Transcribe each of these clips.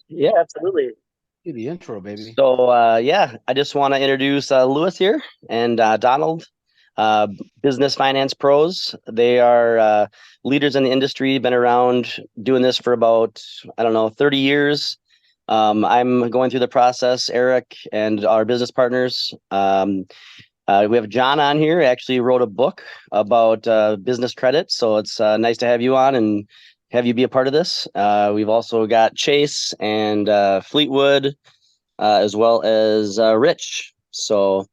Yeah, absolutely. Do the intro, baby. So, yeah, I just want to introduce Lewis here and Donald, uh, Business Finance Pros. They are leaders in the industry, been around doing this for about, I don't know, 30 years. I'm going through the process, Eric and our business partners. We have John on here, actually wrote a book about business credit. So it's nice to have you on and have you be a part of this. We've also got Chase and Fleetwood as well as Rich. So,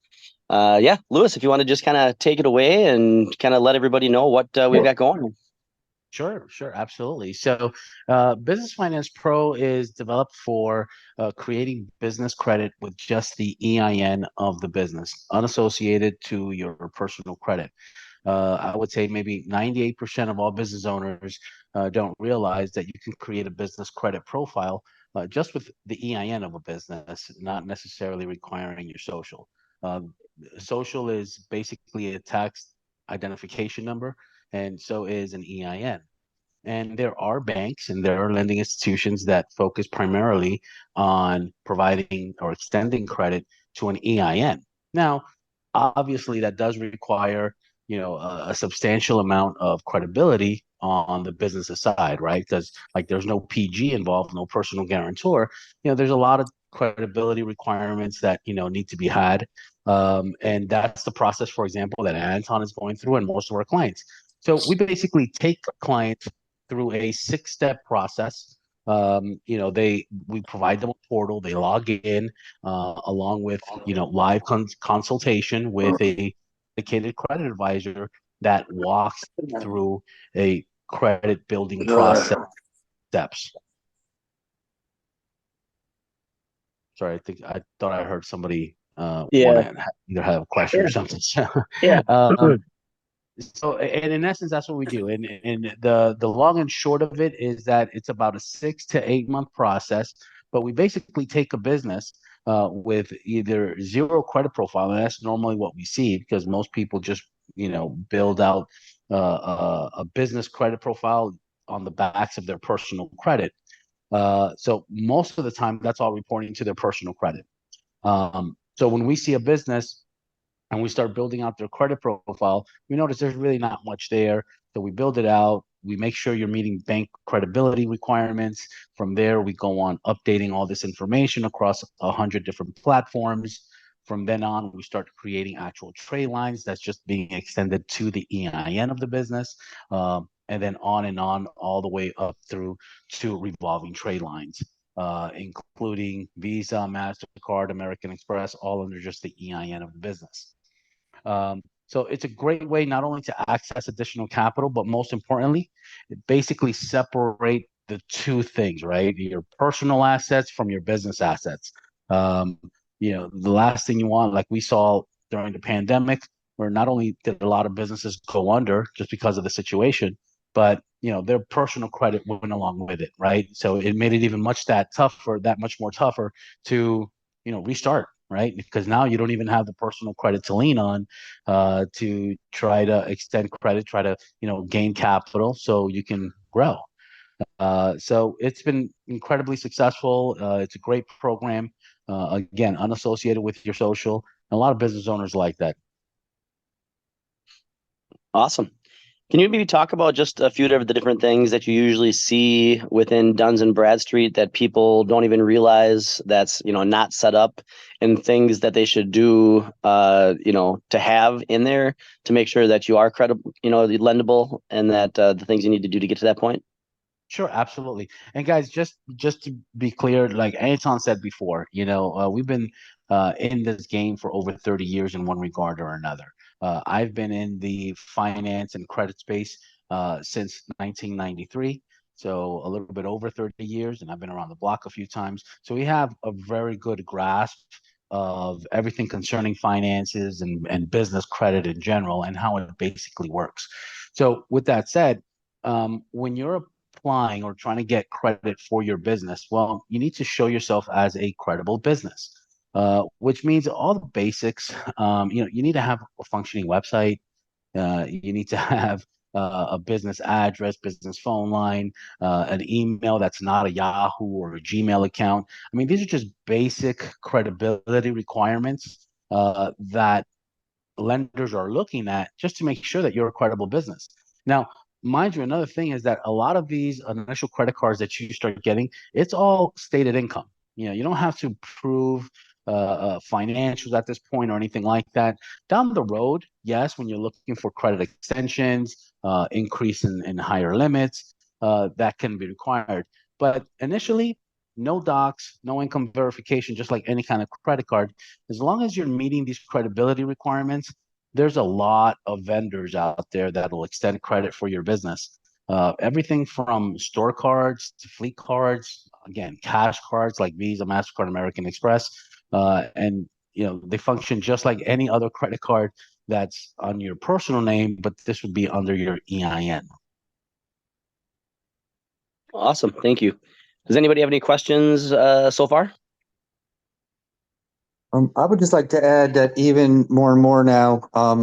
yeah, Lewis, if you want to just kind of take it away and kind of let everybody know what we've got going. Sure, sure, absolutely. So, Business Finance Pro is developed for creating business credit with just the EIN of the business, unassociated to your personal credit. I would say maybe 98% of all business owners don't realize that you can create a business credit profile just with the EIN of a business, not necessarily requiring your social. Uh, Social is basically a tax identification number, and so is an EIN. And there are banks and there are lending institutions that focus primarily on providing or extending credit to an EIN. Now, obviously, that does require, a substantial amount of credibility on the business side, right? Because like there's no PG involved, no personal guarantor. There's a lot of credibility requirements that need to be had, and that's the process, for example, that Anton is going through and most of our clients. So we basically take clients through a six-step process. We provide them a portal, they log in, along with live consultation with a dedicated credit advisor that walks through a credit building process steps. Sorry, I thought I heard somebody want Yeah, to either have a question or yeah, something. yeah. um, and in essence, that's what we do. And the long and short of it is that it's about a 6 to 8 month process. But we basically take a business with either zero credit profile, and that's normally what we see because most people just build out a business credit profile on the backs of their personal credit. So most of the time, that's all reporting to their personal credit. So when we see a business and we start building out their credit profile, we notice there's really not much there. So we build it out. We make sure you're meeting bank credibility requirements. From there, we go on updating all this information across 100 different platforms. From then on, we start creating actual trade lines that's just being extended to the EIN of the business. And then on and on, all the way up through to revolving trade lines, including Visa, MasterCard, American Express, all under just the EIN of the business. So it's a great way not only to access additional capital, but most importantly, it basically separate the two things, right? Your personal assets from your business assets. Um, the last thing you want, like we saw during the pandemic, where not only did a lot of businesses go under just because of the situation, but their personal credit went along with it, right? So it made it even that much more tougher to restart, right? Because now you don't even have the personal credit to lean on to try to extend credit, try to gain capital so you can grow. So it's been incredibly successful. It's a great program. Again, unassociated with your social. A lot of business owners like that. Awesome. Can you maybe talk about just a few of the different things that you usually see within Duns and Bradstreet that people don't even realize that's, not set up and things that they should do, to have in there to make sure that you are credible, lendable and that the things you need to do to get to that point? Sure, absolutely. And guys, just to be clear, like Anton said before, we've been in this game for over 30 years in one regard or another. I've been in the finance and credit space since 1993, so a little bit over 30 years, and I've been around the block a few times. So we have a very good grasp of everything concerning finances and business credit in general and how it basically works. So with that said, when you're applying or trying to get credit for your business, well, you need to show yourself as a credible business, which means all the basics. You need to have a functioning website, You need to have a business address, business phone line, an email that's not a Yahoo or a Gmail account. I mean, these are just basic credibility requirements that lenders are looking at just to make sure that you're a credible business. Now, mind you, another thing is that a lot of these initial credit cards that you start getting, it's all stated income. You don't have to prove financials at this point or anything like that. Down the road, yes, when you're looking for credit extensions, increase in higher limits, that can be required. But initially, no docs, no income verification, just like any kind of credit card. As long as you're meeting these credibility requirements, there's a lot of vendors out there that will extend credit for your business. Everything from store cards to fleet cards, again, cash cards like Visa, MasterCard, American Express, and they function just like any other credit card that's on your personal name, but this would be under your EIN. Awesome. Thank you. Does anybody have any questions so far? I would just like to add that even more and more now,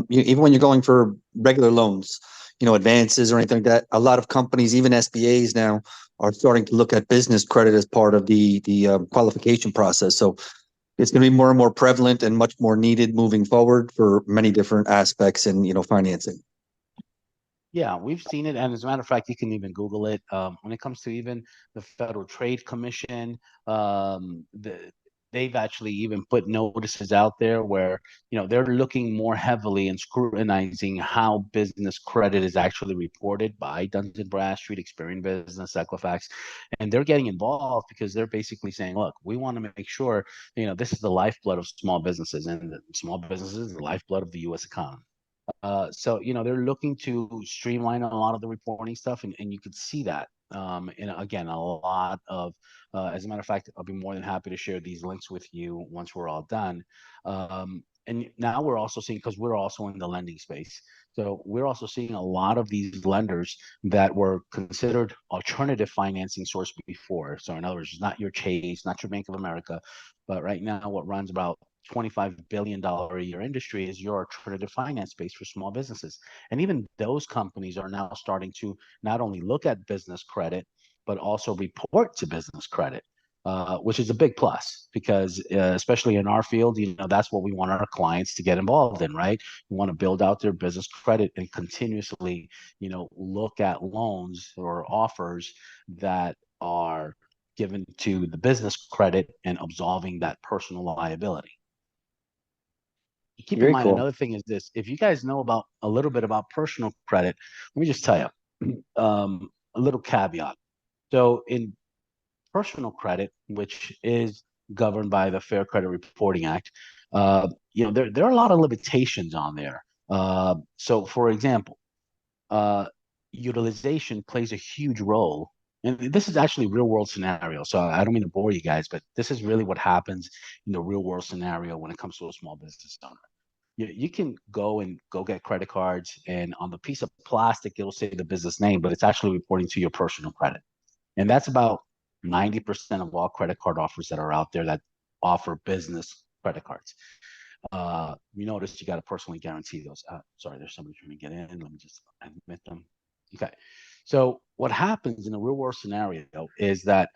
even when you're going for regular loans, advances or anything like that, a lot of companies, even SBAs now, are starting to look at business credit as part of the qualification process. So it's going to be more and more prevalent and much more needed moving forward for many different aspects in financing. Yeah, we've seen it, and as a matter of fact, you can even Google it. When it comes to even the Federal Trade Commission, they've actually even put notices out there where they're looking more heavily and scrutinizing how business credit is actually reported by Duns and Bradstreet, Experian Business, Equifax, and they're getting involved because they're basically saying, look, we want to make sure this is the lifeblood of small businesses, and small businesses, the lifeblood of the U.S. economy. So they're looking to streamline a lot of the reporting stuff, and you could see that. And again, a lot of, as a matter of fact, I'll be more than happy to share these links with you once we're all done. And now we're also seeing, because we're also in the lending space, so we're also seeing a lot of these lenders that were considered alternative financing source before. So in other words, not your Chase, not your Bank of America, but right now what runs about $25 billion a year industry is your alternative finance space for small businesses. And even those companies are now starting to not only look at business credit, but also report to business credit, which is a big plus because especially in our field, that's what we want our clients to get involved in, right? We want to build out their business credit and continuously, look at loans or offers that are given to the business credit and absolving that personal liability. Keep in Very mind, cool. another thing is this: if you guys know about a little bit about personal credit, let me just tell you a little caveat. So, in personal credit, which is governed by the Fair Credit Reporting Act, there are a lot of limitations on there. So, for example, uh, utilization plays a huge role. And this is actually real world scenario. So I don't mean to bore you guys, but this is really what happens in the real world scenario when it comes to a small business owner. You can go get credit cards, and on the piece of plastic, it'll say the business name, but it's actually reporting to your personal credit. And that's about 90% of all credit card offers that are out there that offer business credit cards. You notice you got to personally guarantee those. Sorry, there's somebody trying to get in. Let me just admit them. Okay. So what happens in a real world scenario is that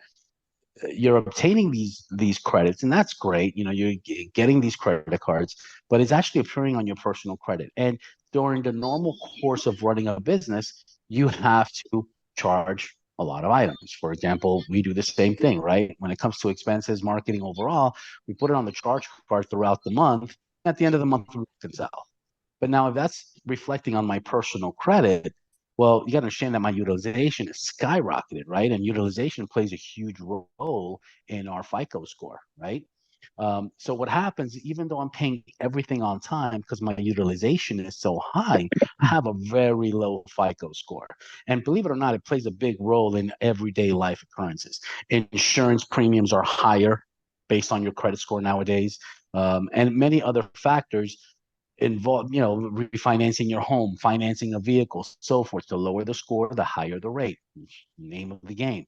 you're obtaining these credits, and that's great. You're getting these credit cards, but it's actually appearing on your personal credit. And during the normal course of running a business, you have to charge a lot of items. For example, we do the same thing, right? When it comes to expenses, marketing overall, we put it on the charge card throughout the month. At the end of the month, we reconcile. But now, if that's reflecting on my personal credit, well, you got to understand that my utilization is skyrocketed, right? And utilization plays a huge role in our FICO score, right? So what happens, even though I'm paying everything on time because my utilization is so high, I have a very low FICO score. And believe it or not, it plays a big role in everyday life occurrences. Insurance premiums are higher based on your credit score nowadays, and many other factors involve, refinancing your home, financing a vehicle, so forth. The lower the score, the higher the rate. Name of the game.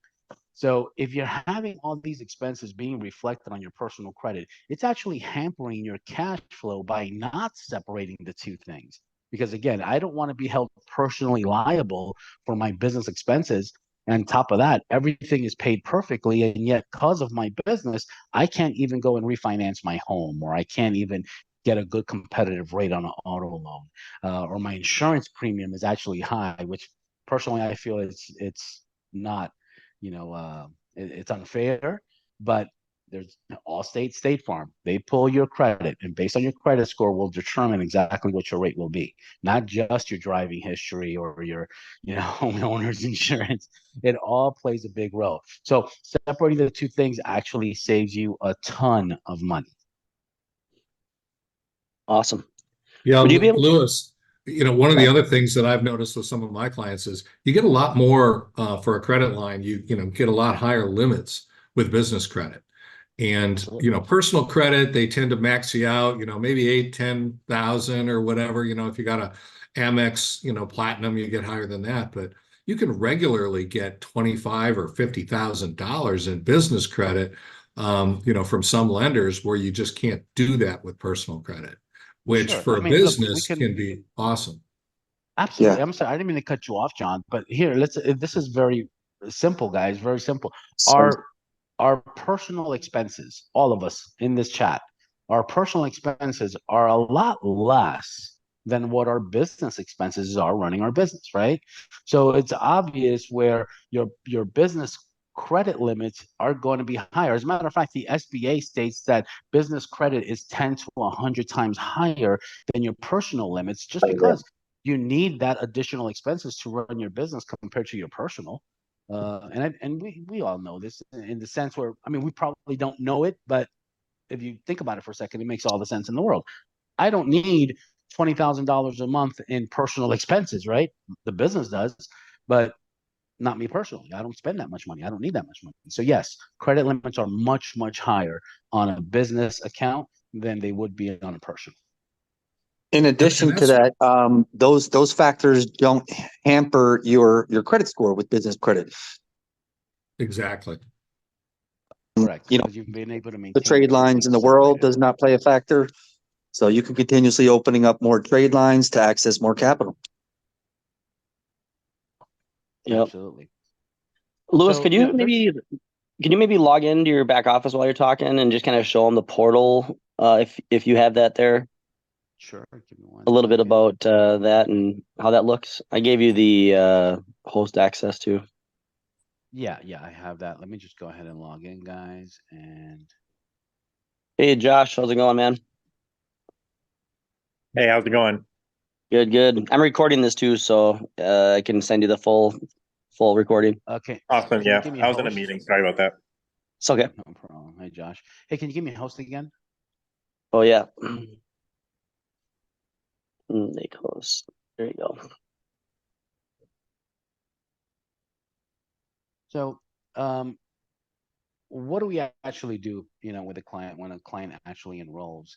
So if you're having all these expenses being reflected on your personal credit, it's actually hampering your cash flow by not separating the two things. because again, I don't want to be held personally liable for my business expenses. And top of that, everything is paid perfectly. And yet, because of my business, I can't even go and refinance my home, or I can't even get a good competitive rate on an auto loan, or my insurance premium is actually high, which personally I feel it's not, it's unfair. But there's Allstate, State Farm. They pull your credit, and based on your credit score, will determine exactly what your rate will be. Not just your driving history or your, homeowner's insurance. It all plays a big role. So separating the two things actually saves you a ton of money. Awesome. Yeah, Would you be able to? Lewis, one of the other things that I've noticed with some of my clients is you get a lot more for a credit line. You get a lot higher limits with business credit. And, Absolutely. personal credit, they tend to max you out, maybe 8, 10,000 or whatever. If you got a Amex, Platinum, you get higher than that. But you can regularly get 25 or $50,000 in business credit, from some lenders where you just can't do that with personal credit, which Sure. for I a mean, look, we business can can be awesome. absolutely. Yeah. I'm sorry, I didn't mean to cut you off, John, but here, this is very simple, guys, very simple. So Our personal expenses, all of us in this chat, our personal expenses are a lot less than what our business expenses are running our business, right? So it's obvious where your business credit limits are going to be higher. As a matter of fact, the SBA states that business credit is 10 to 100 times higher than your personal limits, just because you need that additional expenses to run your business compared to your personal. And we all know this in the sense where, I mean, we probably don't know it, but if you think about it for a second, it makes all the sense in the world. I don't need $20,000 a month in personal expenses, right? The business does, but not me personally. I don't spend that much money. I don't need that much money. So yes, credit limits are much, much higher on a business account than they would be on a personal. in And addition to that's that, those factors don't hamper your credit score with business credit. exactly. Correct, You know, because you've been able to the maintain trade lines everything in the world separated. does not play a factor. So you can continuously opening up more trade lines to access more capital. Yep. Absolutely. Lewis, So, there's can you maybe log into your back office while you're talking and just kind of show them the portal, if you have that there, sure. Give me one a little bit second. about that and how that looks. I gave you the host access to. Yeah, I have that. Let me just go ahead and log in, guys. And Hey, Josh, how's it going, man? Hey, how's it going? Good, good. I'm recording this too, so I can send you the full recording. okay, Awesome. can you Yeah, give me a I was in a host? meeting. Sorry about that. It's okay. No problem. Hey, Josh. Hey, can you give me a host again? Oh yeah. They close. There you go. So, what do we actually do, with a client when a client actually enrolls?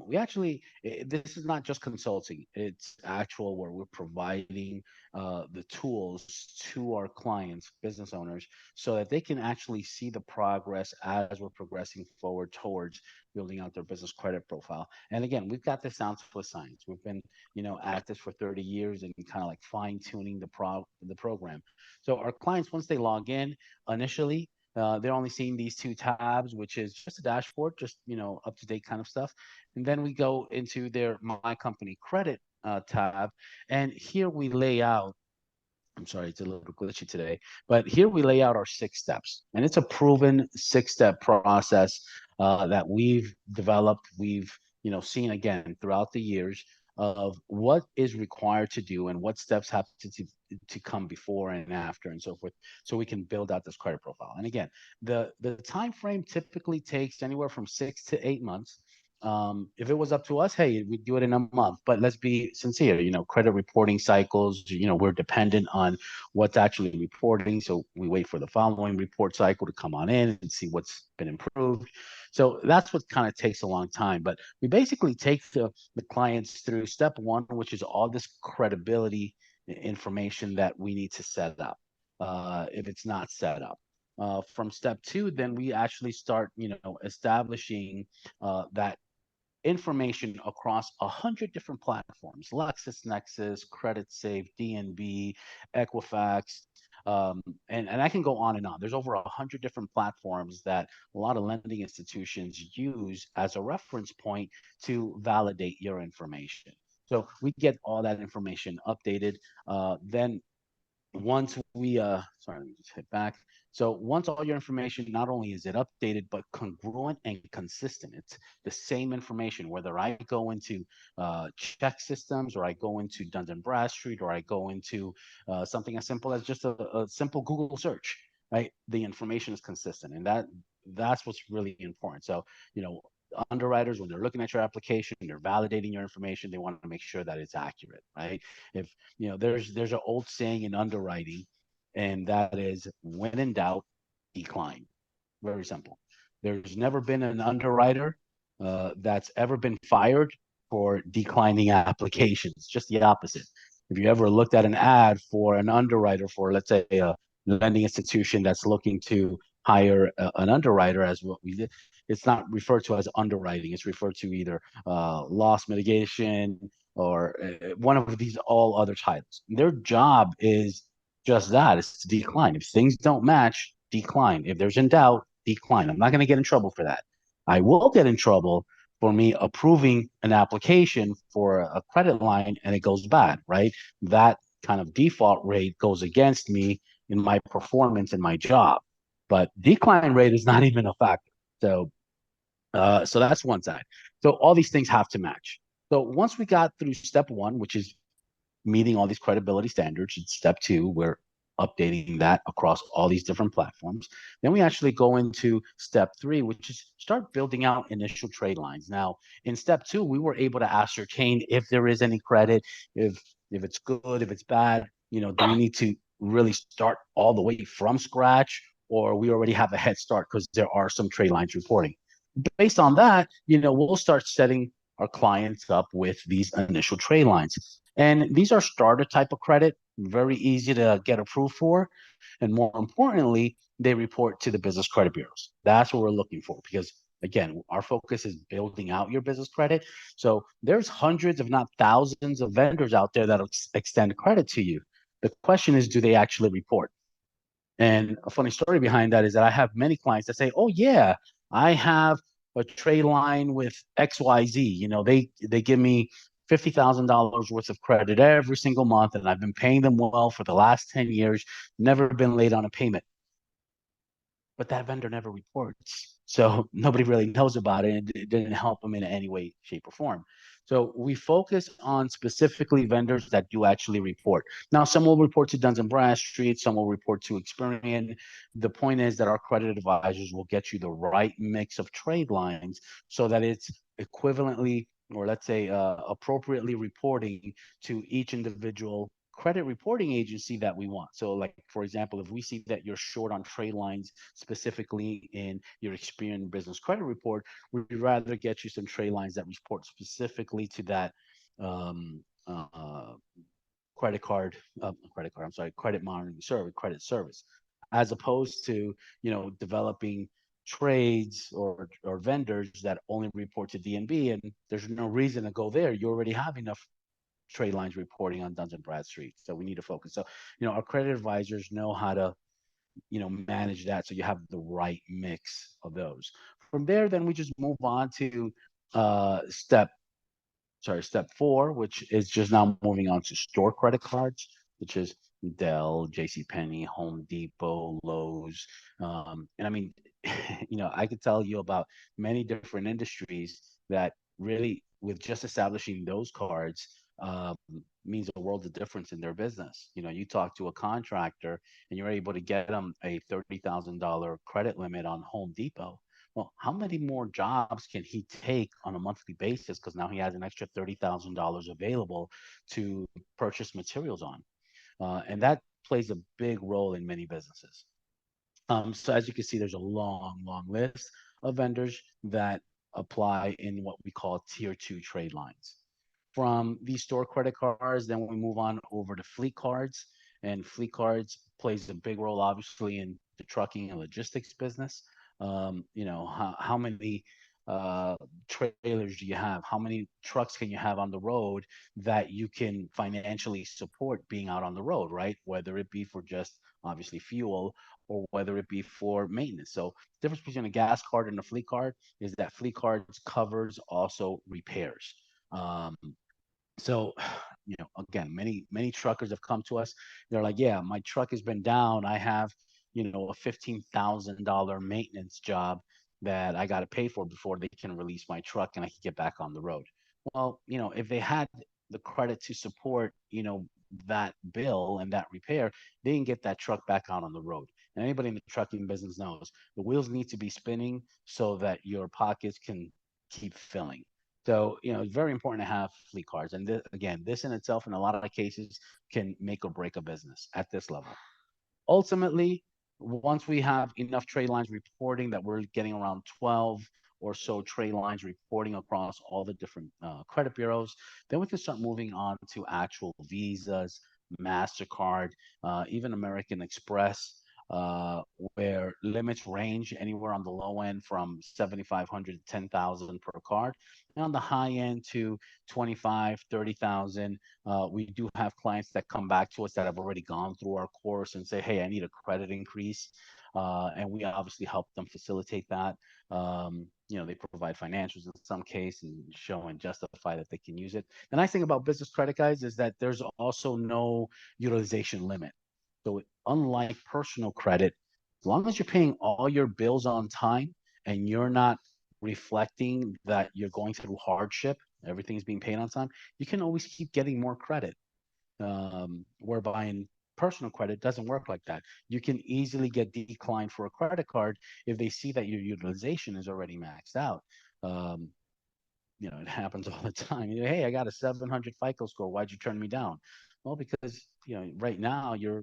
We actually, this is not just consulting, it's actual where we're providing the tools to our clients, business owners, so that they can actually see the progress as we're progressing forward towards building out their business credit profile. And again, we've got this down to a science. We've been, at this for 30 years and kind of like fine tuning the program. So our clients, once they log in initially, they're only seeing these two tabs, which is just a dashboard, just up to date kind of stuff. And then we go into their My Company Credit tab, and here we lay out. I'm sorry, it's a little glitchy today, but here we lay out our 6 steps, and it's a proven 6-step process that we've developed. We've seen again throughout the years of what is required to do and what steps have to come before and after and so forth, so we can build out this credit profile. And again, the time frame typically takes anywhere from 6 to 8 months. If it was up to us, hey, we'd do it in a month. But let's be sincere, credit reporting cycles, we're dependent on what's actually reporting. So we wait for the following report cycle to come on in and see what's been improved. So that's what kind of takes a long time. But we basically take the clients through step one, which is all this credibility information that we need to set up if it's not set up. From step two, then we actually start, establishing that information across 100 different platforms: LexisNexis, CreditSafe, DNB, Equifax, and I can go on and on. There's over 100 different platforms that a lot of lending institutions use as a reference point to validate your information. So we get all that information updated. Then once we sorry, let me just hit back. So once all your information, not only is it updated but congruent and consistent, it's the same information whether I go into check systems, or I go into Duns and Bradstreet, or I go into something as simple as just a simple Google search, right? The information is consistent, and that's what's really important. So, you know, underwriters, when they're looking at your application, they're validating your information, they want to make sure that it's accurate, right? If you know, there's an old saying in underwriting, and that is, when in doubt, decline. Very simple. There's never been an underwriter that's ever been fired for declining applications. Just the opposite. If you ever looked at an ad for an underwriter for, let's say, a lending institution that's looking to hire an underwriter, as what we did, it's not referred to as underwriting. It's referred to either loss mitigation or one of these all other titles. Their job is just that: it's to decline. If things don't match, decline. If there's in doubt, decline. I'm not going to get in trouble for that. I will get in trouble for me approving an application for a credit line and it goes bad, right? That kind of default rate goes against me in my performance in my job. But decline rate is not even a factor. So that's one side. So all these things have to match. So once we got through step one, which is meeting all these credibility standards, and step two, we're updating that across all these different platforms. Then we actually go into step three, which is start building out initial trade lines. Now, in step two, we were able to ascertain if there is any credit, if it's good, if it's bad. You know, do we need to really start all the way from scratch, or we already have a head start because there are some trade lines reporting? Based on that, you know, we'll start setting our clients up with these initial trade lines. And these are starter type of credit, very easy to get approved for. And more importantly, they report to the business credit bureaus. That's what we're looking for, because again, our focus is building out your business credit. So there's hundreds, if not thousands, of vendors out there that'll extend credit to you. The question is, do they actually report? And a funny story behind that is that I have many clients that say, "Oh yeah, I have a trade line with XYZ. You know, they give me $50,000 worth of credit every single month, and I've been paying them well for the last 10 years, never been late on a payment." But that vendor never reports. So nobody really knows about it. And it didn't help them in any way, shape, or form. So we focus on specifically vendors that do actually report. Now, some will report to Duns and Bradstreet, some will report to Experian. The point is that our credit advisors will get you the right mix of trade lines so that it's equivalently, or let's say appropriately reporting to each individual credit reporting agency that we want. So like, for example, if we see that you're short on trade lines specifically in your Experian business credit report, we'd rather get you some trade lines that report specifically to that um, uh, credit monitoring service, credit service, as opposed to, you know, developing trades or vendors that only report to DNB, and there's no reason to go there. You already have enough trade lines reporting on Duns and Bradstreet. So we need to focus. So, you know, our credit advisors know how to, you know, manage that. So you have the right mix of those. From there, then we just move on to step four, which is just now moving on to store credit cards, which is Dell, JCPenney, Home Depot, Lowe's. And I mean, you know, I could tell you about many different industries that really, with just establishing those cards, means a world of difference in their business. You know, you talk to a contractor and you're able to get them a $30,000 credit limit on Home Depot. Well, how many more jobs can he take on a monthly basis? Because now he has an extra $30,000 available to purchase materials on. And that plays a big role in many businesses. So as you can see, there's a long list of vendors that apply in what we call tier two trade lines. From these store credit cards, then we move on over to fleet cards. And fleet cards plays a big role, obviously, in the trucking and logistics business. You know, how many trailers do you have? How many trucks can you have on the road that you can financially support being out on the road, right? Whether it be for just obviously fuel or whether it be for maintenance. So the difference between a gas card and a fleet card is that fleet cards covers also repairs. Um, so, again, many truckers have come to us. They're like, yeah, my truck has been down. I have, a $15,000 maintenance job that I got to pay for before they can release my truck and I can get back on the road. Well, if they had the credit to support, that bill and that repair, they can get that truck back out on the road. And anybody in the trucking business knows the wheels need to be spinning so that your pockets can keep filling. So, it's very important to have fleet cards. And again, this in itself, in a lot of cases, can make or break a business at this level. Ultimately, once we have enough trade lines reporting that we're getting around 12 or so trade lines reporting across all the different credit bureaus, then we can start moving on to actual Visas, MasterCard, even American Express, uh, where limits range anywhere on the low end from 7,500 to 10,000 per card, and on the high end to 25, 30,000. We do have clients that come back to us that have already gone through our course and say, hey, I need a credit increase. And we obviously help them facilitate that. They provide financials in some case and show and justify that they can use it. The nice thing about business credit, guys, is that there's also no utilization limit. So unlike personal credit, as long as you're paying all your bills on time and you're not reflecting that you're going through hardship, everything's being paid on time, you can always keep getting more credit. Whereby in personal credit doesn't work like that. You can easily get declined for a credit card if they see that your utilization is already maxed out. Um, it happens all the time. Hey, I got a 700 FICO score. Why'd you turn me down? Well, because right now you're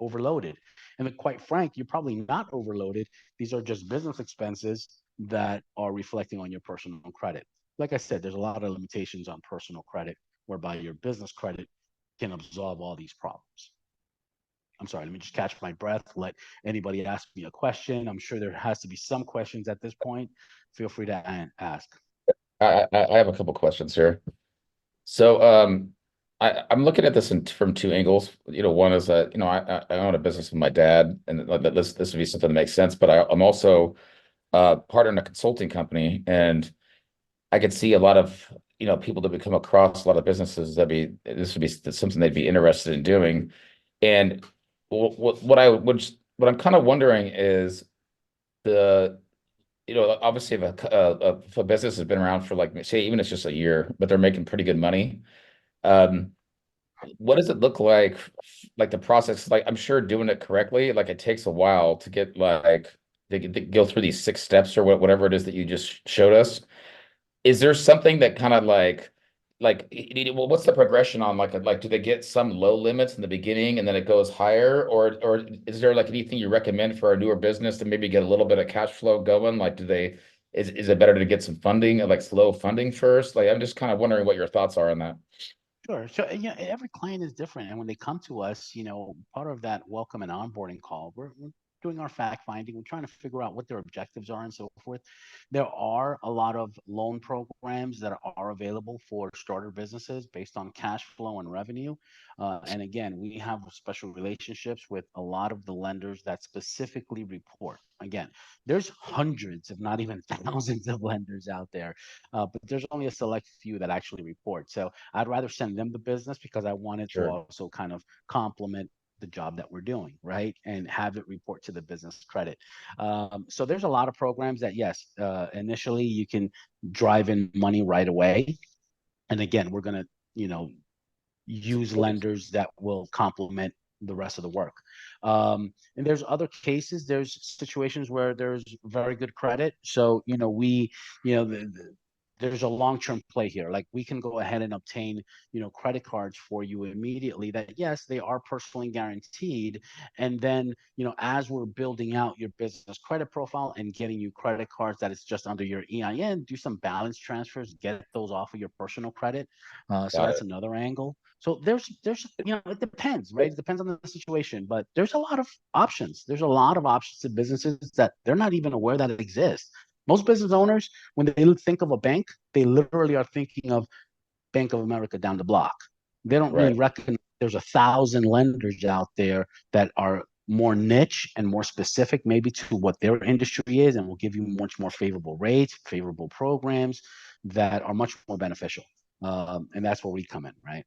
overloaded. And to quite frank, you're probably not overloaded. These are just business expenses that are reflecting on your personal credit. Like I said, there's a lot of limitations on personal credit, whereby your business credit can absolve all these problems. I'm sorry, let me just catch my breath, let anybody ask me a question. I'm sure there has to be some questions at this point. Feel free to ask. I have a couple questions here. So I'm looking at this from two angles. One is that I own a business with my dad, and this would be something that makes sense. But I'm also part in a consulting company, and I could see a lot of people that would come across a lot of businesses this would be something they'd be interested in doing. And what I'm kind of wondering is the obviously if a business has been around for like say even it's just a year, but they're making pretty good money. Um, what does it look like the process? Like I'm sure doing it correctly, like it takes a while to get like they go through these 6 steps or whatever it is that you just showed us. Is there something that kind of well, what's the progression on like do they get some low limits in the beginning and then it goes higher, or is there like anything you recommend for a newer business to maybe get a little bit of cash flow going? Like is it better to get some funding, like slow funding first? Like I'm just kind of wondering what your thoughts are on that. Sure. So, every client is different. And when they come to us, part of that welcome and onboarding call, we're doing our fact finding. We're trying to figure out what their objectives are and so forth. There are a lot of loan programs that are available for starter businesses based on cash flow and revenue. And again, we have special relationships with a lot of the lenders that specifically report. Again, there's hundreds, if not even thousands of lenders out there, but there's only a select few that actually report. So I'd rather send them the business because I want it to Sure. also kind of complement the job that we're doing, right? And have it report to the business credit. So there's a lot of programs that, yes, initially you can drive in money right away. And again, we're going to, use lenders that will complement the rest of the work. And there's other cases, there's situations where there's very good credit. So, you know, there's a long-term play here. Like we can go ahead and obtain, credit cards for you immediately that, yes, they are personally guaranteed. And then, as we're building out your business credit profile and getting you credit cards that is just under your EIN, do some balance transfers, get those off of your personal credit. So Got that's it. another angle. So there's it depends, right? It depends on the situation, but there's a lot of options. There's a lot of options to businesses that they're not even aware that exist. Most business owners, when they think of a bank, they literally are thinking of Bank of America down the block. They don't really Right. recognize there's 1,000 lenders out there that are more niche and more specific, maybe to what their industry is, and will give you much more favorable rates, favorable programs that are much more beneficial. And that's where we come in, right?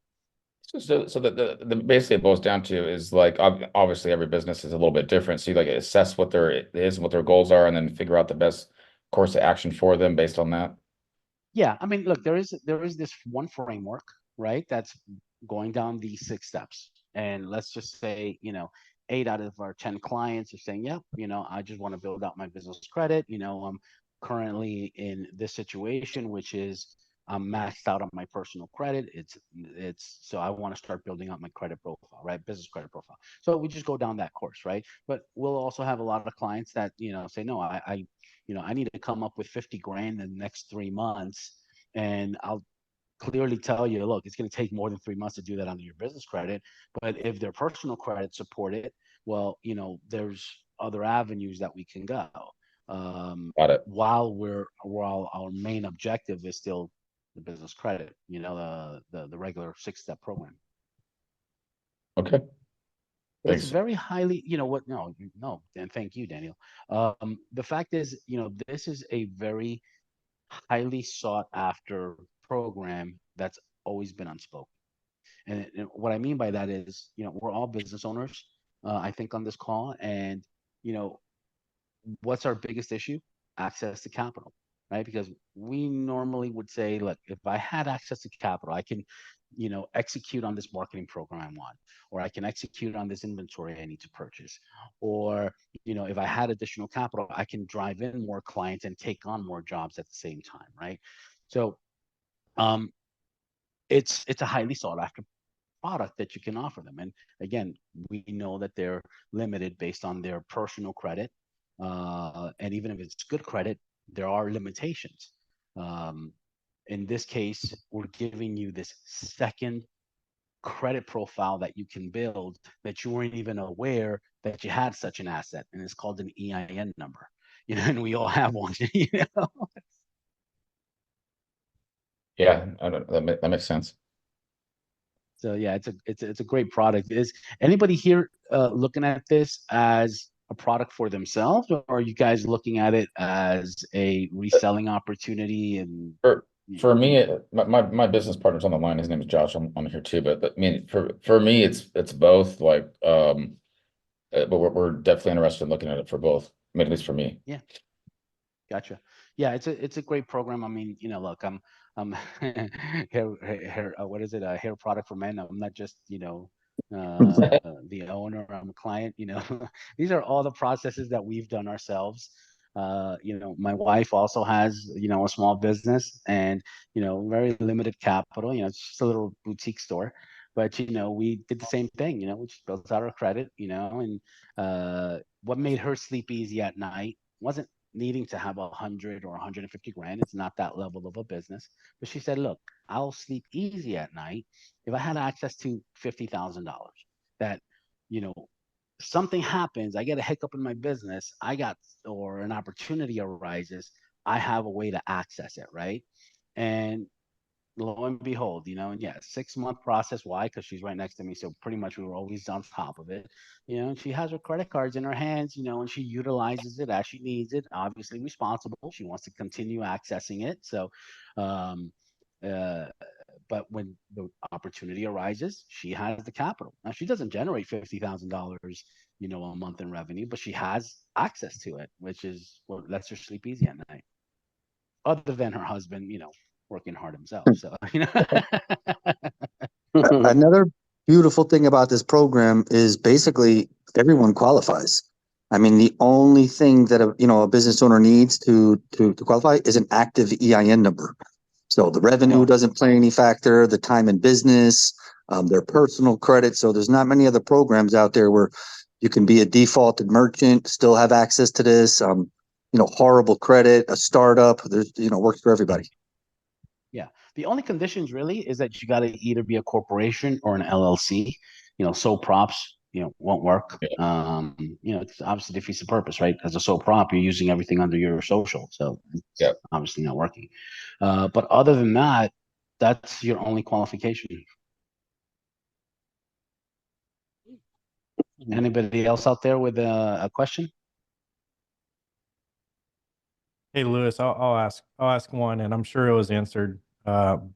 So the basically it boils down to is like obviously every business is a little bit different. So you like assess what their is and what their goals are, and then figure out the best course of action for them based on that. Yeah, I mean, look, there is this one framework, right? That's going down these 6 steps. And let's just say, 8 out of our 10 clients are saying, yeah, I just want to build out my business credit. I'm currently in this situation, which is I'm maxed out on my personal credit. It's so I want to start building out my credit profile, right? Business credit profile. So we just go down that course, right? But we'll also have a lot of clients that, say, no, I need to come up with 50 grand in the next 3 months. And I'll clearly tell you, look, it's going to take more than 3 months to do that under your business credit. But if their personal credit support it, well, there's other avenues that we can go. Got it. While our main objective is still the business credit, the regular 6-step program. Okay. But it's Thanks. very highly, what? No, and thank you, Daniel. The fact is, this is a very highly sought after program that's always been unspoken. And what I mean by that is, we're all business owners, I think, on this call. And, what's our biggest issue? Access to capital, right? Because we normally would say, look, if I had access to capital, I can, execute on this marketing program I want, or I can execute on this inventory I need to purchase, or, if I had additional capital, I can drive in more clients and take on more jobs at the same time, right? So, um, it's a highly sought after product that you can offer them. And again, we know that they're limited based on their personal credit. And even if it's good credit, there are limitations. Um, in this case, we're giving you this second credit profile that you can build that you weren't even aware that you had such an asset. And it's called an EIN number, and we all have one, Yeah, that makes sense. So yeah, it's a great product. Is anybody here looking at this as a product for themselves, or are you guys looking at it as a reselling opportunity? And For me, my business partner's on the line. His name is Josh. I'm on here too. But I mean, for me, it's both. Like, but we're definitely interested in looking at it for both. I mean, at least for me. yeah, gotcha. Yeah, it's a great program. I mean, look, I'm what is it? A hair product for men. I'm not just the owner. I'm a client. These are all the processes that we've done ourselves. My wife also has a small business and very limited capital. It's just a little boutique store. But we did the same thing. We just built out our credit. And what made her sleep easy at night wasn't needing to have 100 or 150 grand. It's not that level of a business. But she said, look, I'll sleep easy at night if I had access to $50,000 that, you know, something happens, I get a hiccup in my business, or an opportunity arises, I have a way to access it, right? And lo and behold, and yeah, 6-month process. Why? Because she's right next to me. So pretty much we were always on top of it. And she has her credit cards in her hands, and she utilizes it as she needs it, obviously responsible. She wants to continue accessing it. So, um, uh, but when the opportunity arises, she has the capital. Now she doesn't generate $50,000, a month in revenue, but she has access to it, which is what lets her sleep easy at night. Other than her husband, working hard himself. So, Another beautiful thing about this program is basically everyone qualifies. I mean, the only thing that a business owner needs to qualify is an active EIN number. So the revenue Oh, doesn't play any factor, the time in business, their personal credit. So there's not many other programs out there where you can be a defaulted merchant, still have access to this. Horrible credit, a startup. There's works for everybody. yeah. The only conditions really is that you got to either be a corporation or an LLC, sole props, won't work. Yeah. It's obviously defeats the purpose, right? As a sole prop, you're using everything under your social, so it's Yeah. obviously not working. But other than that, that's your only qualification. Anybody else out there with a question? Hey, Lewis, I'll ask one, and I'm sure it was answered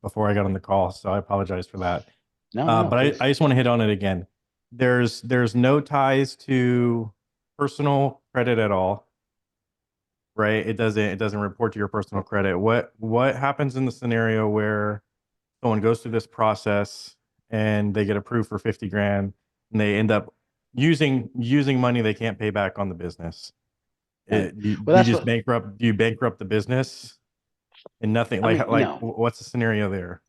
before I got on the call, so I apologize for that. No, But please. I just want to hit on it again. There's no ties to personal credit at all, right? It doesn't report to your personal credit. What happens in the scenario where someone goes through this process and they get approved for 50 grand and they end up using money they can't pay back on the business? Right. Do Well, you that's just what bankrupt? Do you bankrupt the business and nothing I mean. what's the scenario there?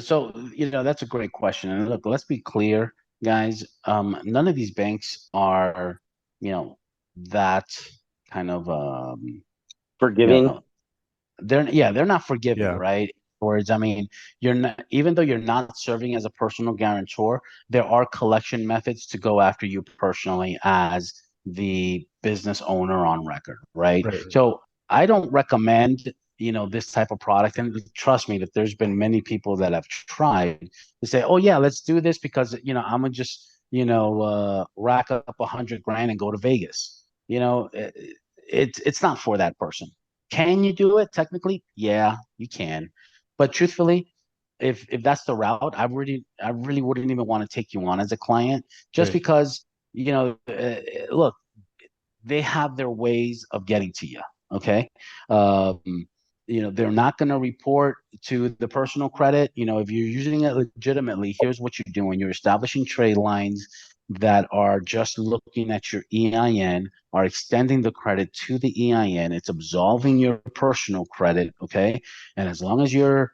So, that's a great question. And look, let's be clear, guys. None of these banks are, that kind of, you Forgiving. know, they're not forgiving, Yeah, right? Words, I mean, you're not, even though you're not serving as a personal guarantor, there are collection methods to go after you personally as the business owner on record, right? right. So I don't recommend, this type of product. And trust me, that there's been many people that have tried to say, oh yeah, let's do this because, I'm gonna just, rack up 100 grand and go to Vegas. It's not for that person. Can you do it technically? Yeah, you can. But truthfully, if that's the route, I really wouldn't even want to take you on as a client, just Right. because look, they have their ways of getting to you. Okay. Um, they're not going to report to the personal credit. If you're using it legitimately, here's what you're doing. You're establishing trade lines that are just looking at your EIN, are extending the credit to the EIN. It's absolving your personal credit. Okay. And as long as you're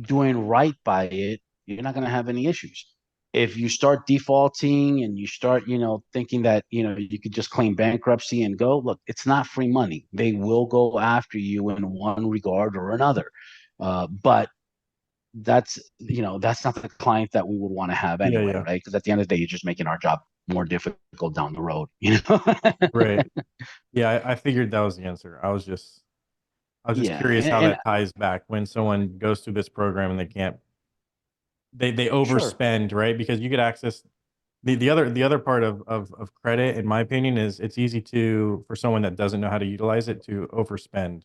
doing right by it, you're not going to have any issues. If you start defaulting and you start, thinking that, you could just claim bankruptcy and go, look, it's not free money. They will go after you in one regard or another. But that's not the client that we would want to have Yeah, anyway, yeah. right? Because at the end of the day, you're just making our job more difficult down the road. Right. Yeah, I figured that was the answer. I was just Yeah, curious how and that ties back when someone goes through this program and they can't they sure, overspend, right? Because you get access the other part of credit, in my opinion, is it's easy for someone that doesn't know how to utilize it to overspend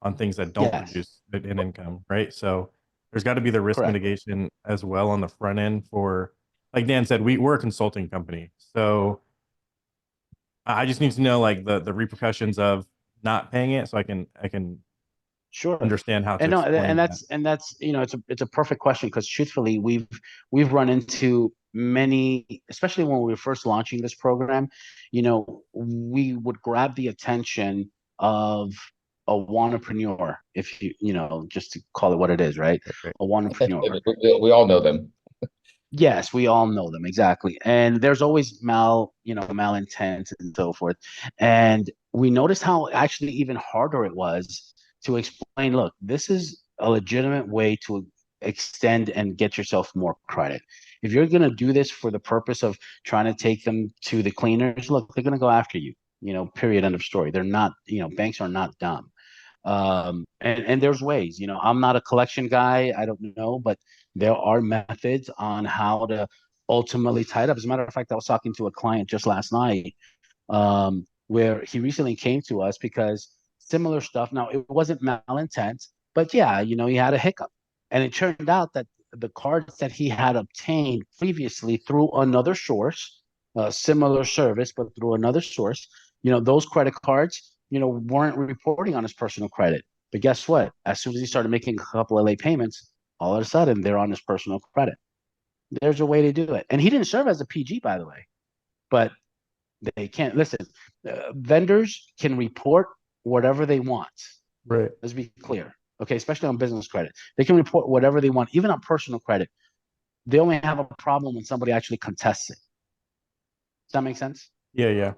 on things that don't yes, produce an income, right? So there's got to be the risk correct, mitigation as well on the front end for, like Dan said, we're a consulting company. So I just need to know like the repercussions of not paying it so I can sure. understand how to And no, explain that. that's it's a perfect question, because truthfully, we've run into many, especially when we were first launching this program. We would grab the attention of a wantrepreneur, if just to call it what it is, right? Right, right. A wantrepreneur. We all know them. Yes, we all know them, exactly. And there's always malintent and so forth. And we noticed how actually even harder it was to explain, look, this is a legitimate way to extend and get yourself more credit. If you're going to do this for the purpose of trying to take them to the cleaners, look, they're going to go after you, period, end of story. They're not, banks are not dumb. And there's ways. I'm not a collection guy, I don't know, but there are methods on how to ultimately tie it up. As a matter of fact, I was talking to a client just last night, where he recently came to us because similar stuff. Now, it wasn't malintent, but yeah, he had a hiccup, and it turned out that the cards that he had obtained previously through another source, similar service, but through another source, those credit cards, weren't reporting on his personal credit. But guess what? As soon as he started making a couple of late payments, all of a sudden they're on his personal credit. There's a way to do it. And he didn't serve as a PG, by the way, but they can't listen. Vendors can report whatever they want. Right. Let's be clear. Okay, especially on business credit. They can report whatever they want, even on personal credit. They only have a problem when somebody actually contests it. Does that make sense? Yeah, yeah.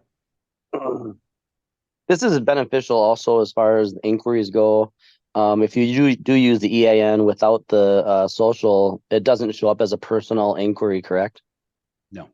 This is beneficial also as far as the inquiries go. If you do use the EIN without the social, it doesn't show up as a personal inquiry, correct? No.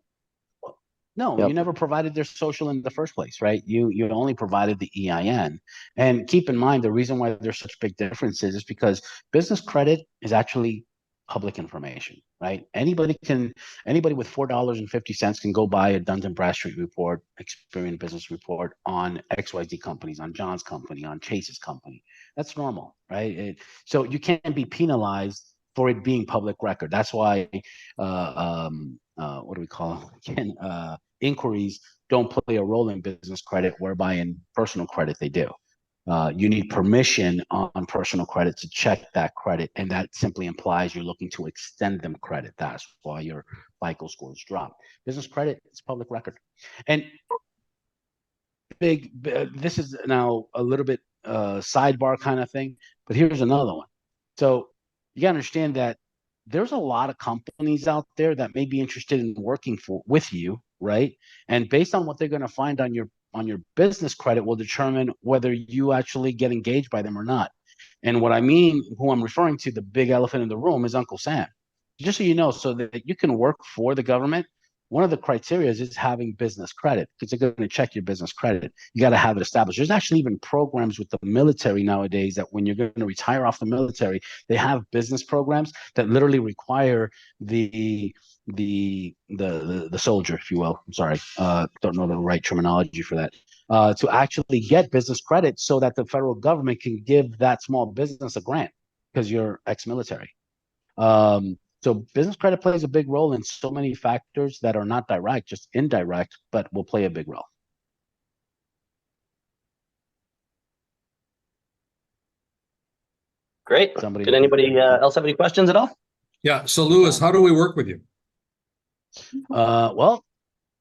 No, Yep. you never provided their social in the first place, right? You only provided the EIN. And keep in mind, the reason why there's such big differences is because business credit is actually public information, right? Anybody with $4.50 can go buy a Dun and Bradstreet report, Experian business report on XYZ companies, on John's company, on Chase's company. That's normal, right? So you can't be penalized for it being public record. That's why what do we call them again? Inquiries don't play a role in business credit, whereby in personal credit they do. You need permission on personal credit to check that credit, and that simply implies you're looking to extend them credit. That's why your FICO scores drop. Business credit is public record, and this is now a little bit sidebar kind of thing, but here's another one. So you gotta understand that there's a lot of companies out there that may be interested in working with you, right? And based on what they're going to find on your business credit will determine whether you actually get engaged by them or not. And what I mean, who I'm referring to, the big elephant in the room, is Uncle Sam. Just so you know, so that you can work for the government, one of the criteria is having business credit, because they're going to check your business credit. You got to have it established. There's actually even programs with the military nowadays that when you're going to retire off the military, they have business programs that literally require the soldier, if you will. I'm sorry, don't know the right terminology for that. To actually get business credit so that the federal government can give that small business a grant because you're ex-military. So business credit plays a big role in so many factors that are not direct, just indirect, but will play a big role. Great. Did anybody else have any questions at all? Yeah. So Louis, how do we work with you? Well,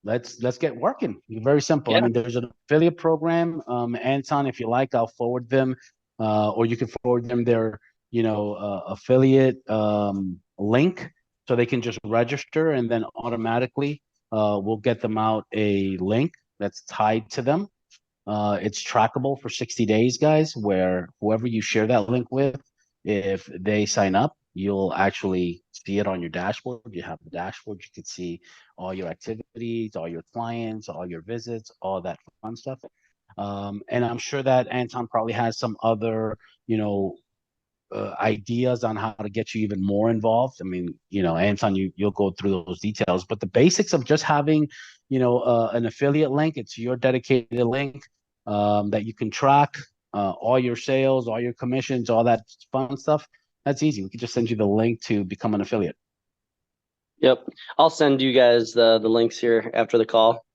let's get working. Very simple. Yeah. I mean, there's an affiliate program. Anton, if you like, I'll forward them, or you can forward them their, affiliate link, so they can just register, and then automatically we'll get them out a link that's tied to them. It's trackable for 60 days, guys, where whoever you share that link with, if they sign up, you'll actually see it on your dashboard. You have the dashboard, you can see all your activities, all your clients, all your visits, all that fun stuff. And I'm sure that Anton probably has some other, ideas on how to get you even more involved. I mean, Anton, you'll go through those details, but the basics of just having, an affiliate link, it's your dedicated link that you can track all your sales, all your commissions, all that fun stuff. That's easy. We could just send you the link to become an affiliate. Yep. I'll send you guys the links here after the call.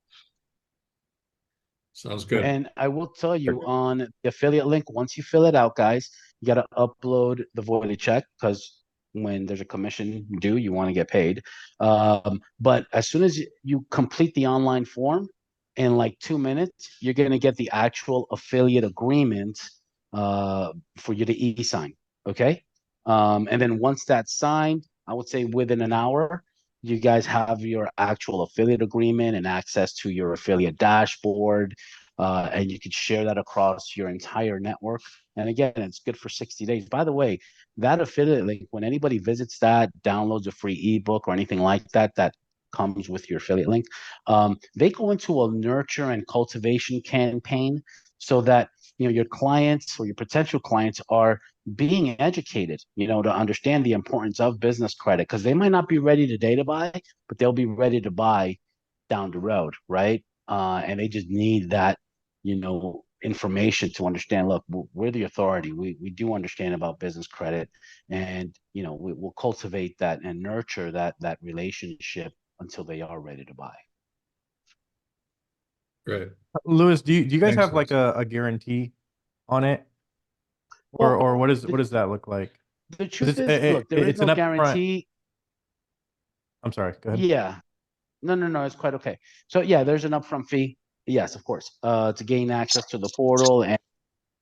Sounds good. And I will tell you on the affiliate link, once you fill it out, guys, you got to upload the voided check, because when there's a commission due, you want to get paid. But as soon as you complete the online form, in like 2 minutes, you're going to get the actual affiliate agreement for you to e-sign. Okay. And then once that's signed, I would say within an hour, you guys have your actual affiliate agreement and access to your affiliate dashboard, and you could share that across your entire network. And again, it's good for 60 days. By the way, that affiliate link, when anybody visits that, downloads a free ebook or anything like that, that comes with your affiliate link, they go into a nurture and cultivation campaign so that your clients or your potential clients are being educated, to understand the importance of business credit, because they might not be ready today to buy, but they'll be ready to buy down the road, right? And they just need that, information to understand, look, we're the authority. We do understand about business credit, and we'll cultivate that and nurture that relationship until they are ready to buy. Great. Louis, do you guys Thanks, have like a guarantee on it? Well, Or what does that look like? The truth It's- is, look, there is it's no an upfront. guarantee. I'm sorry, go ahead. Yeah. No, it's quite okay. So yeah, there's an upfront fee. Yes, of course, to gain access to the portal. And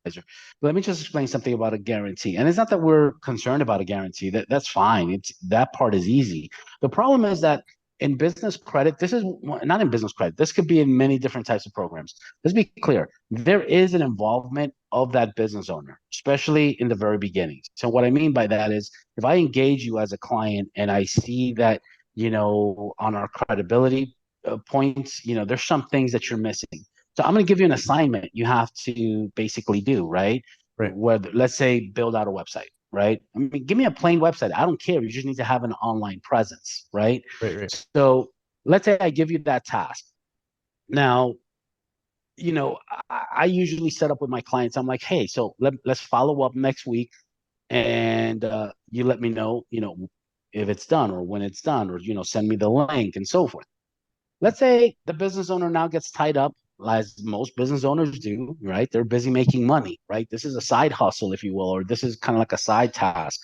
but let me just explain something about a guarantee. And it's not that we're concerned about a guarantee. That's fine. That part is easy. The problem is that in business credit, this is not in business credit. This could be in many different types of programs. Let's be clear. There is an involvement of that business owner, especially in the very beginning. So what I mean by that is, if I engage you as a client and I see that, on our credibility, points, there's some things that you're missing. So I'm going to give you an assignment you have to basically do, right? Right. Whether, let's say, build out a website, right? I mean, give me a plain website. I don't care. You just need to have an online presence, right? Right. So let's say I give you that task. Now, I usually set up with my clients. I'm like, hey, so let's follow up next week, and you let me know, if it's done or when it's done, or send me the link and so forth. Let's say the business owner now gets tied up, as most business owners do, right? They're busy making money, right? This is a side hustle, if you will, or this is kind of like a side task.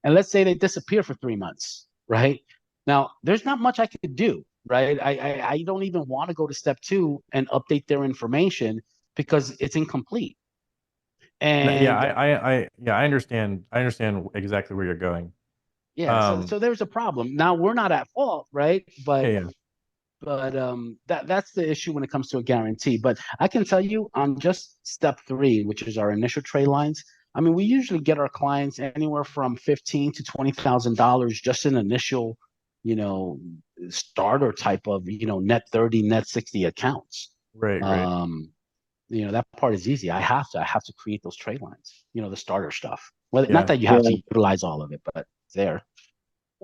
And let's say they disappear for 3 months, right? Now, there's not much I could do, right? I don't even want to go to step two and update their information because it's incomplete. No, yeah, And I understand. I understand exactly where you're going. yeah, so there's a problem. Now we're not at fault, right? Yeah, But yeah. that's the issue when it comes to a guarantee. But I can tell you on just step three, which is our initial trade lines. I mean, we usually get our clients anywhere from $15,000 to $20,000 just in initial, you know, starter type of net 30, net 60 accounts. Right. That part is easy. I have to create those trade lines. The starter stuff. Well, not Yeah. that you have to utilize all of it, but it's there.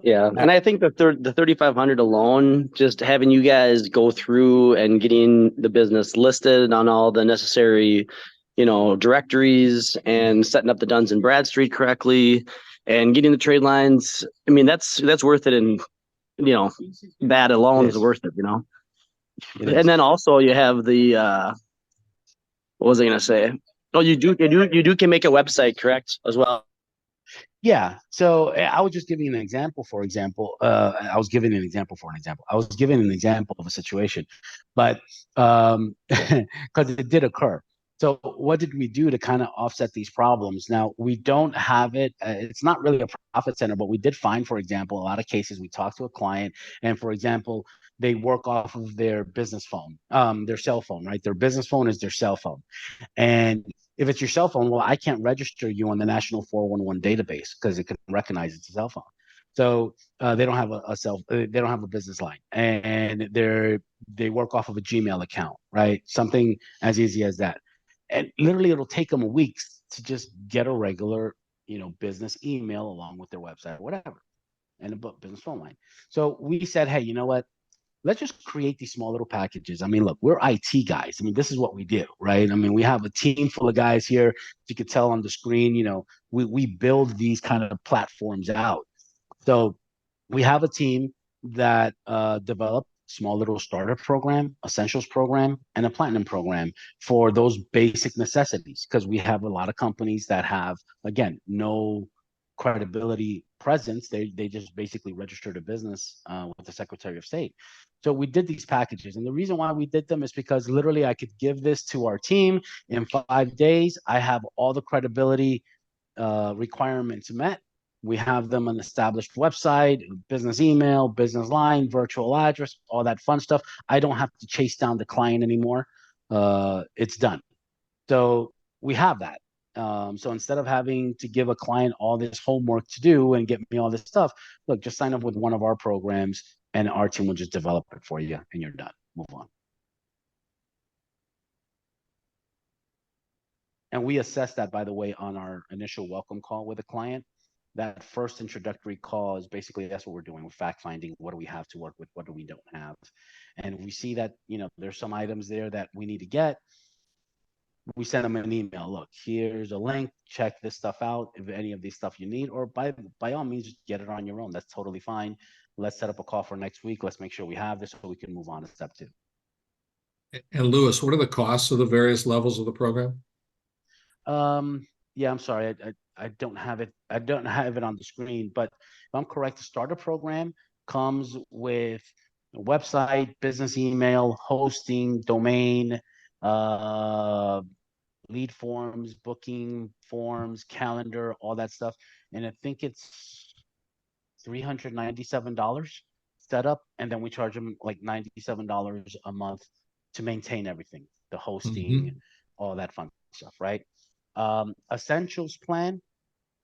Yeah, and I think the 3,500 alone, just having you guys go through and getting the business listed on all the necessary, directories and setting up the Duns and Bradstreet correctly and getting the trade lines. I mean, that's worth it, and that alone It is is. worth it, It And is. then also you have the what was I gonna say? Oh, you do can make a website, correct, as well. Yeah. So I was just giving an example. For example, I was giving an example for an example. I was giving an example of a situation, but because it did occur. So what did we do to kind of offset these problems? Now we don't have it. It's not really a profit center, but we did find, for example, a lot of cases we talked to a client, and for example, they work off of their business phone, their cell phone, right? Their business phone is their cell phone. And if it's your cell phone, well, I can't register you on the National 411 database because it can recognize it's a cell phone. So they don't have they don't have a business line, and they work off of a Gmail account, right? Something as easy as that. And literally, it'll take them weeks to just get a regular, business email along with their website, or whatever, and a business phone line. So we said, hey, you know what? Let's just create these small little packages. I mean, look, we're IT guys. I mean, this is what we do, right? I mean, we have a team full of guys here. You could tell on the screen, we build these kind of platforms out. So we have a team that developed small little starter program, essentials program, and a platinum program for those basic necessities. Because we have a lot of companies that have, again, no credibility presence. They just basically registered a business with the Secretary of State. So we did these packages, and the reason why we did them is because literally I could give this to our team in 5 days. I have all the credibility requirements met. We have them an established website, business email, business line, virtual address, all that fun stuff. I don't have to chase down the client anymore. It's done. So we have that. So instead of having to give a client all this homework to do and get me all this stuff, look, just sign up with one of our programs and our team will just develop it for you and you're done. Move on. And we assess that, by the way, on our initial welcome call with a client. That first introductory call is basically that's what we're doing. We're fact finding. What do we have to work with? What do we don't have? And we see that there's some items there that we need to get. We send them an email. Look, here's a link. Check this stuff out. If any of these stuff you need, or by all means, just get it on your own. That's totally fine. Let's set up a call for next week. Let's make sure we have this so we can move on to step two. And Lewis, what are the costs of the various levels of the program? Yeah, I'm sorry. I don't have it. I don't have it on the screen, but if I'm correct, the starter program comes with a website, business email, hosting, domain, uh, lead forms, booking forms, calendar, all that stuff. And I think it's $397 set up, and then we charge them like $97 a month to maintain everything, the hosting, Mhm. all that fun stuff, right? Essentials plan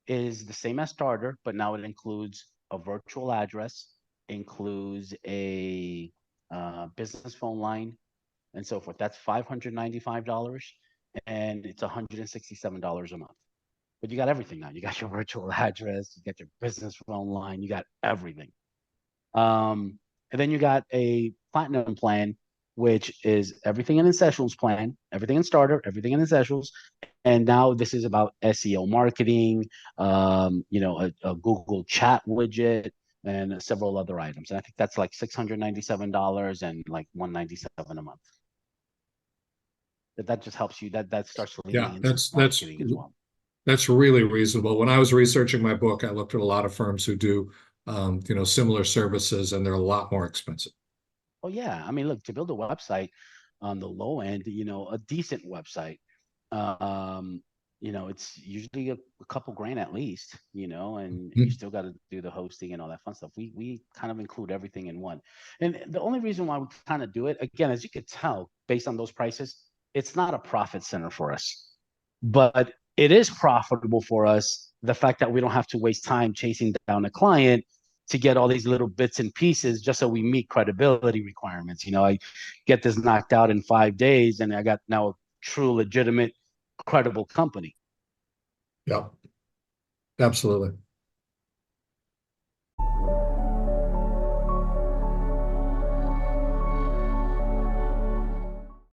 is the same as starter, but now it includes a virtual address, includes a business phone line, and so forth. That's $595, and it's $167 a month. But you got everything now. You got your virtual address, you got your business phone line, you got everything. And then you got a platinum plan, which is everything in essentials plan, everything in starter, everything in essentials. And now this is about SEO marketing, a Google chat widget, and several other items. And I think that's like $697 and like $197 a month. That just helps you. That starts leading Yeah, into marketing as well. that's really reasonable. When I was researching my book, I looked at a lot of firms who do similar services, and they're a lot more expensive. Oh yeah, I mean, look, to build a website on the low end, a decent website, um, it's usually a couple grand at least, and you Mhm. still got to do the hosting and all that fun stuff. We kind of include everything in one, and the only reason why we kind of do it, again, as you could tell, based on those prices, it's not a profit center for us, but it is profitable for us. The fact that we don't have to waste time chasing down a client to get all these little bits and pieces just so we meet credibility requirements. I get this knocked out in 5 days, and I got now a true, legitimate, credible company. Yeah, absolutely.